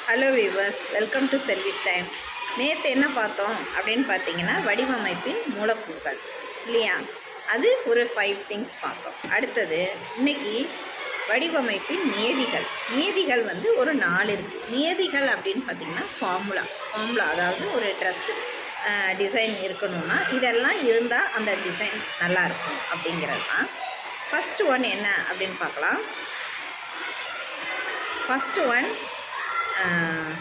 Hello viewers, welcome to service time. நேற்று என்ன பார்த்தோம் அப்படின்னு பார்த்தீங்கன்னா, வடிவமைப்பின் மூலக்கூறுகள் இல்லையா? அது ஒரு 5 திங்ஸ் பார்த்தோம். அடுத்தது இன்னைக்கு வடிவமைப்பின் நியதிகள். நியதிகள் வந்து ஒரு 4 இருக்குது. நியதிகள் அப்படின்னு பார்த்திங்கன்னா ஃபார்முலா, அதாவது ஒரு ட்ரெஸ் டிசைன் இருக்கணும்னா இதெல்லாம் இருந்தால் அந்த டிசைன் நல்லாயிருக்கும் அப்படிங்கிறது தான். ஃபஸ்ட்டு ஒன் என்ன அப்படின்னு பார்க்கலாம். ஃபஸ்ட்டு ஒன்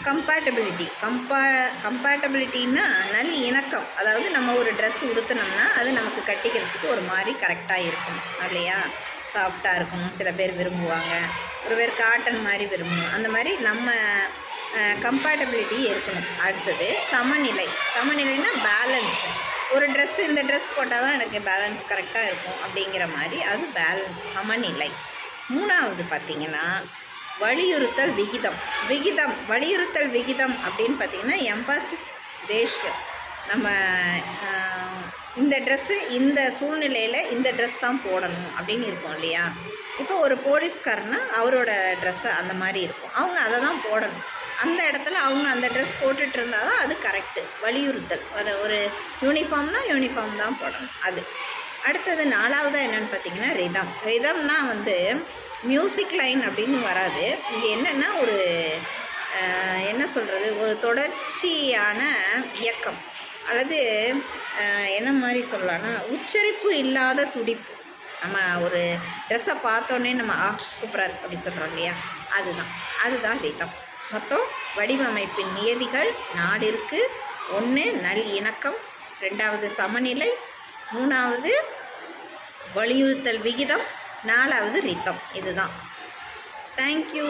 கம்பேட்டபிலிட்டின்னா நல் இணக்கம். அதாவது நம்ம ஒரு ட்ரெஸ் உடுத்தினோம்னா அது நமக்கு கட்டிக்கிறதுக்கு ஒரு மாதிரி கரெக்டாக இருக்கணும் இல்லையா? சாஃப்டாக இருக்கணும். சில பேர் விரும்புவாங்க, ஒரு பேர் காட்டன் மாதிரி விரும்பணும். அந்த மாதிரி நம்ம கம்பேட்டபிலிட்டி இருக்கணும். அடுத்தது சமநிலைன்னா பேலன்ஸ். ஒரு ட்ரெஸ்ஸு இந்த ட்ரெஸ் போட்டால் தான் எனக்கு பேலன்ஸ் கரெக்டாக இருக்கும் அப்படிங்கிற மாதிரி அது பேலன்ஸ், சமநிலை. மூணாவது பார்த்திங்கன்னா வலியுறுத்தல் விகிதம் அப்படின்னு பார்த்திங்கன்னா எம்பாசிஸ் ரேஷியோ. நம்ம இந்த ட்ரெஸ்ஸு இந்த சூழ்நிலையில் இந்த ட்ரெஸ் தான் போடணும் அப்படின்னு இருக்கும் இல்லையா? இப்போ ஒரு போலீஸ்காரனா அவரோட ட்ரெஸ்ஸு அந்த மாதிரி இருக்கும், அவங்க அதை தான் போடணும். அந்த இடத்துல அவங்க அந்த ட்ரெஸ் போட்டுட்டு இருந்தால் தான் அது கரெக்டு. வலியுறுத்தல், ஒரு யூனிஃபார்ம்னால் யூனிஃபார்ம் தான் போடணும் அது. அடுத்தது நாலாவதாக என்னென்னு பார்த்திங்கன்னா ரிதம்னா வந்து மியூசிக் லைன் அப்படின்னு வராது. இது என்னென்னா ஒரு என்ன சொல்கிறது, ஒரு தொடர்ச்சியான இயக்கம், அல்லது என்ன மாதிரி சொல்லலாம்னா உச்சரிப்பு இல்லாத துடிப்பு. நம்ம ஒரு ட்ரெஸ்ஸை பார்த்தோன்னே நம்ம சூப்பராக இருக்குது அப்படி சொல்கிறோம் இல்லையா? அதுதான் ரிதம். மொத்தம் வடிவமைப்பின் நியதிகள் 4 இருக்குது. 1 நல் இணக்கம், 2வது சமநிலை, 3வது வலியுறுத்தல் விகிதம், 4வது ரிதம். இதுதான். தேங்க்யூ.